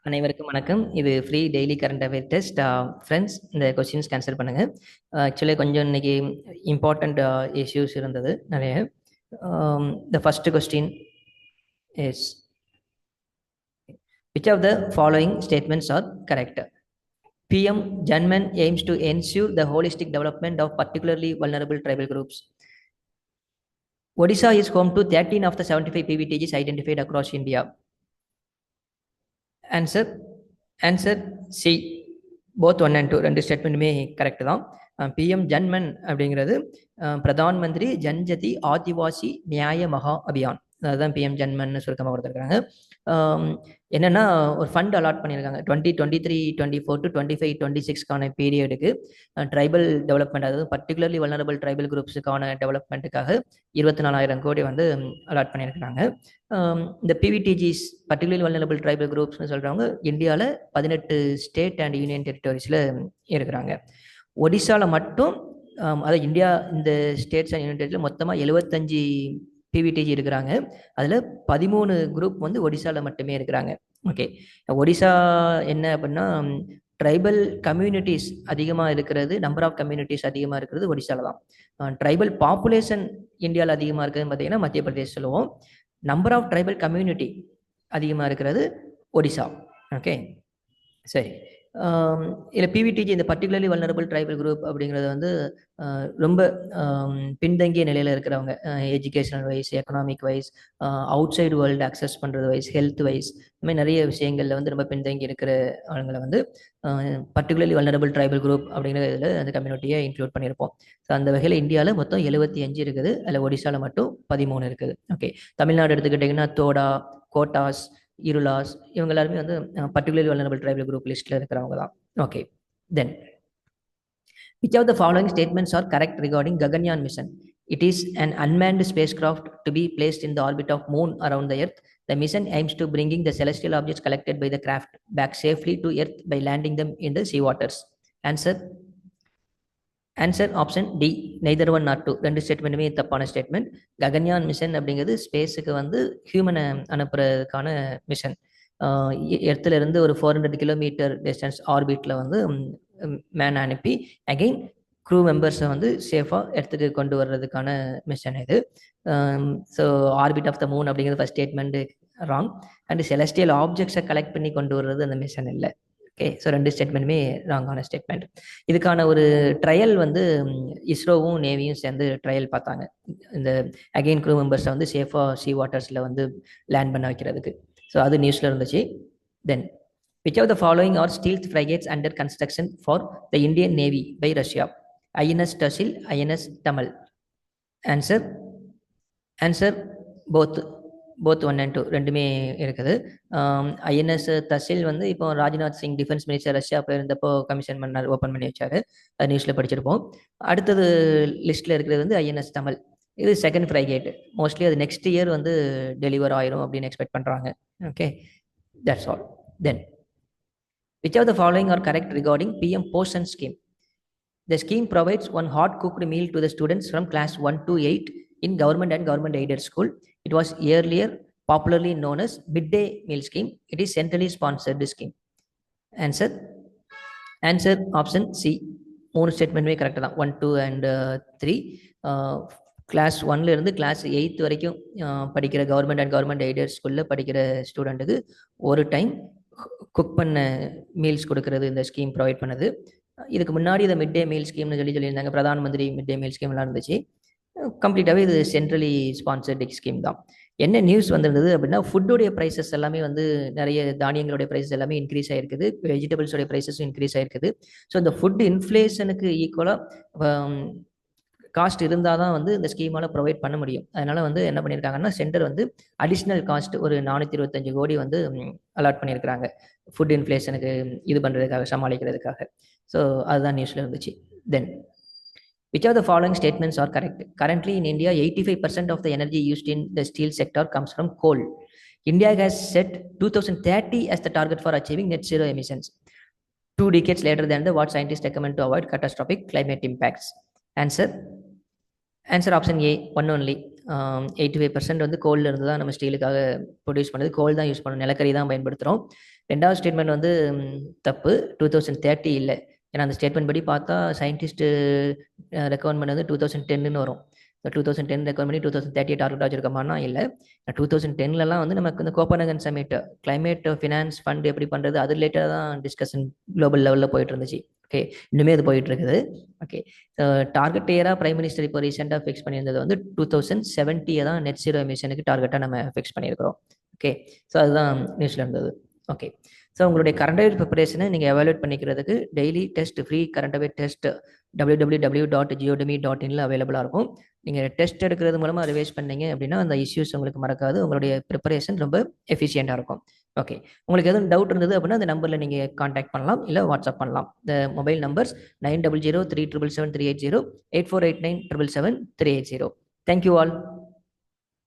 அனைவருக்கும் வணக்கம். இது free daily current affair test. Friends, இந்த கொஸ்டின்ஸ் கேன்சல் பண்ணுங்க. ஆக்சுவலி கொஞ்சம் இன்னைக்கு இம்பார்ட்டண்ட் இஷ்யூஸ் இருந்தது நிறைய. The first question is which of the following statements are correct? PM Janman aims to ensure the holistic development of particularly vulnerable tribal groups. Odisha is home to 13 of the 75 PVTGs identified across India. Answer C, both 1 and 2 ரெண்டு ஸ்டேட்மெண்ட்டுமே correct தான். PM Janman அப்படிங்கிறது பிரதான் மந்திரி ஜன்ஜதி ஆதிவாசி நியாய மகா அபியான், அதுதான் PM Janman சுருக்கமாக கொடுத்துருக்காங்க. என்னென்னா ஒரு ஃபண்ட் அலாட் பண்ணியிருக்காங்க 2023-24 to 25-26 பீரியடுக்கு ட்ரைபல் டெவலப்மெண்ட், அதாவது பர்டிகுலர்லி வல்னரபிள் ட்ரைபல் குரூப்ஸுக்கான டெவலப்மெண்ட்டுக்காக 24,000 கோடி அலாட் பண்ணியிருக்கிறாங்க. இந்த பிவிடிஜிஸ் பர்டிகுலர்லி வல்னரபிள் ட்ரைபல் குரூப்ஸ்னு சொல்கிறவங்க இந்தியாவில் 18 ஸ்டேட் அண்ட் யூனியன் டெரிட்டரிஸில் இருக்கிறாங்க. ஒடிசாவில் மட்டும், அதாவது இந்தியா இந்த ஸ்டேட்ஸ் அண்ட் யூனியன் டெரிட்டரியில் மொத்தமாக 75 பிவிடிஜி இருக்கிறாங்க. அதில் 13 குரூப் ஒடிசாவில் மட்டுமே இருக்கிறாங்க. ஓகே, ஒடிசா என்ன அப்படின்னா ட்ரைபல் கம்யூனிட்டிஸ் அதிகமாக இருக்கிறது, நம்பர் ஆஃப் கம்யூனிட்டிஸ் அதிகமாக இருக்கிறது ஒடிசாவில் தான். ட்ரைபல் பாப்புலேஷன் இந்தியாவில் அதிகமாக இருக்கிறதுன்னு பார்த்தீங்கன்னா மத்திய பிரதேஷ் சொல்லுவோம். நம்பர் ஆஃப் ட்ரைபல் கம்யூனிட்டி அதிகமாக இருக்கிறது ஒடிசா. ஓகே, சரி. இதில் பிவிடிஜி இந்த பர்டிகுலர்லி வல்னரபிள் ட்ரைபல் குரூப் அப்படிங்கிறது ரொம்ப பின்தங்கிய நிலையில் இருக்கிறவங்க, educational wise, economic wise, outside world access பண்ணுறது வைஸ், ஹெல்த் வைஸ், இந்த மாதிரி நிறைய விஷயங்களில் ரொம்ப பின்தங்கி இருக்கிற ஆளுங்களை பர்டிகுலர்லி வல்னரபிள் ட்ரைபல் குரூப் அப்படிங்கிற இதில் அந்த கம்யூனிட்டியை இன்க்ளூட் பண்ணியிருப்போம். ஸோ அந்த வகையில் இந்தியாவில் மொத்தம் 75 இருக்குது, அதில் ஒடிசாவில் மட்டும் 13 இருக்குது. ஓகே, தமிழ்நாடு எடுத்துக்கிட்டிங்கன்னா தோடா, கோட்டாஸ், இருளாஸ், இவங்க எல்லாருமே பர்டிகுலர்லி வல்னரபிள் ட்ரைபல் குரூப் லிஸ்ட்டில் இருக்கிறவங்க தான். Okay, then which of the following statements are correct regarding Gaganyaan mission? It is an unmanned spacecraft to be placed in the orbit of moon around the earth. The mission aims to bringing the celestial objects collected by the craft back safely to earth by landing them in the sea waters. Answer option D, neither one not two. ரெண்டு ஸ்டேட்மெண்ட்டுமே தப்பான statement. Gaganyaan mission அப்படிங்கிறது ஸ்பேஸுக்கு ஹியூமனை அனுப்புறதுக்கான mission. எர்த்துலேருந்து ஒரு 400 kilometre distance ஆர்பிட்டில் man அனுப்பி again crew மெம்பர்ஸை சேஃபாக எடுத்துகிட்டு கொண்டு வர்றதுக்கான மிஷன் இது. So orbit of the moon அப்படிங்கிறது first statement wrong. And celestial ஆப்ஜெக்ட்ஸை கலெக்ட் பண்ணி கொண்டு வர்றது அந்த மிஷன் இல்லை. ஓகே, ஸோ ரெண்டு ஸ்டேட்மெண்ட்டுமே ராங்கான ஸ்டேட்மெண்ட். இதுக்கான ஒரு ட்ரையல் இஸ்ரோவும் நேவியும் சேர்ந்து ட்ரையல் பார்த்தாங்க, இந்த அகெயின் க்ரூ மெம்பர்ஸை சேஃபாக சி வாட்டர்ஸில் லேண்ட் பண்ண வைக்கிறதுக்கு. ஸோ அது நியூஸில் இருந்துச்சு. தென் which of the following are stealth frigates under construction for the Indian Navy by Russia? INS Tasil, INS Tamal. Answer both 1 and 2 ரெண்டுமே இருக்குது. ஐஎன்எஸ் தசில் இப்போ Rajnath Singh defence minister Russia போயிருந்தப்போ கமிஷன் பண்ணார், ஓப்பன் பண்ணி வச்சாரு, அது நியூஸில் படிச்சிருப்போம். அடுத்தது லிஸ்ட்டில் இருக்கிறது ஐஎன்எஸ் தமிழ். இது செகண்ட் ஃப்ரைகேட், மோஸ்ட்லி அது நெக்ஸ்ட் இயர் டெலிவர் ஆயிரும் அப்படின்னு எக்ஸ்பெக்ட் பண்ணுறாங்க. Okay, that's all. Then which of the following are correct regarding PM Poshan scheme? The scheme provides one hot cooked meal to the students from class 1 to 8 in government and government aided school. It was earlier popularly known as midday meal scheme. It is centrally sponsored scheme. Answer option C. மூணு ஸ்டேட்மெண்ட்டுமே கரெக்டாக தான், 1, 2 and 3. Class 1ல இருந்து class 8 வரைக்கும் படிக்கிற government and government aided ஸ்கூலில் படிக்கிற ஸ்டூடெண்ட்டுக்கு ஒரு டைம் குக் பண்ண மீல்ஸ் கொடுக்கறது இந்த ஸ்கீம் ப்ரொவைட் பண்ணுது. இதுக்கு முன்னாடி இதை மிட் டே மீல் ஸ்கீம்னு சொல்லியிருந்தாங்க, பிரதான் மந்திரி மிட் டே மீல் ஸ்கீம்லாம் இருந்துச்சு. கம்ப்ளீட்டாகவே இது சென்ட்ரலி ஸ்பான்சர்டு ஸ்கீம் தான். என்ன நியூஸ் வந்திருந்தது அப்படின்னா, ஃபுட்டோடைய ப்ரைஸஸ் எல்லாமே நிறைய தானியங்களுடைய ப்ரைஸஸ் எல்லாமே இன்க்ரீஸ் ஆகிருக்குது, வெஜிடபிள்ஸோடைய ப்ரைஸஸும் இன்க்ரீஸ் ஆகிருக்குது. ஸோ இந்த ஃபுட் இன்ஃப்ளேஷனுக்கு ஈக்குவலாக காஸ்ட் இருந்தால் தான் இந்த ஸ்கீமால் ப்ரொவைட் பண்ண முடியும். அதனால் என்ன பண்ணியிருக்காங்கன்னா, சென்டர் அடிஷ்னல் காஸ்ட் ஒரு 425 கோடி அலாட் பண்ணியிருக்கிறாங்க ஃபுட் இன்ஃப்ளேஷனுக்கு இது பண்ணுறதுக்காக, சமாளிக்கிறதுக்காக. ஸோ அதுதான் நியூஸில் இருந்துச்சு. தென் which of the following statements are correct? Currently in India, 85% of the energy used in the steel sector comes from coal. India has set 2030 as the target for achieving net zero emissions, 2 decades later than what scientists recommend to avoid catastrophic climate impacts. Answer option A, one only. 85% கோல்ல இருந்து தான் நம்ம ஸ்டீலுக்காக produce பண்ணுறது. கோல் தான் use பண்ணணும், நிலக்கரி தான் பயன்படுத்துகிறோம். 2வது ஸ்டேட்மெண்ட் வந்து தப்பு. 2030 இல்லை. ஏன்னா அந்த ஸ்டேட்மெண்ட் படி பார்த்தா சயின்டிஸ்ட் ரெக்கமெண்ட் வந்து 2010ன்னு வரும். 2010 ரெக்கமெண்ட் பண்ணி 2030 டார்கெட் வச்சிருக்கோமானா இல்லை. 2010லலாம் வந்து நமக்கு இந்த கோப்பனகன் சமிட் கிளைமேட் ஃபினான்ஸ் ஃபண்ட் எப்படி பண்ணுறது அது ரிலேட்டடாக தான் டிஸ்கஷன் குளோபல் லெவலில் போயிட்டு இருந்துச்சு. ஓகே, இன்னுமே அது போயிட்டு இருக்குது. ஓகே, டார்கெட் இயராக பிரைம் மினிஸ்டர் இப்போ ரீசெண்டாக ஃபிக்ஸ் பண்ணியிருந்தது வந்து 2070 தான் நெட் ஜீரோ எமிஷனுக்கு டார்கெட்டாக நம்ம ஃபிக்ஸ் பண்ணியிருக்கிறோம். ஓகே, ஸோ அதுதான் நியூஸில் இருந்தது. ஓகே, ஸோ உங்களுடைய கரண்ட் அஃபேர் ப்ரிப்பரேஷனை நீங்கள் எவாலுவேட் பண்ணிக்கிறதுக்கு daily test free current affair test www.geodemy.inல அவைலபிளாக இருக்கும். நீங்கள் டெஸ்ட் எடுக்கிறது மூலமாக ரிவைஸ் பண்ணீங்க அப்படின்னா அந்த இஷ்யூஸ் உங்களுக்கு மறக்காது. உங்களுடைய ப்ரிப்பரேஷன் ரொம்ப எஃபிஷியண்டாக இருக்கும். ஓகே, உங்களுக்கு எதுவும் டவுட் இருந்தது அப்படின்னா அந்த நம்பரில் நீங்கள் காண்டாக்ட் பண்ணலாம், இல்லை வாட்ஸ்அப் பண்ணலாம். இந்த மொபைல் நம்பர்ஸ் 9003777380 8489777380. Thank you all.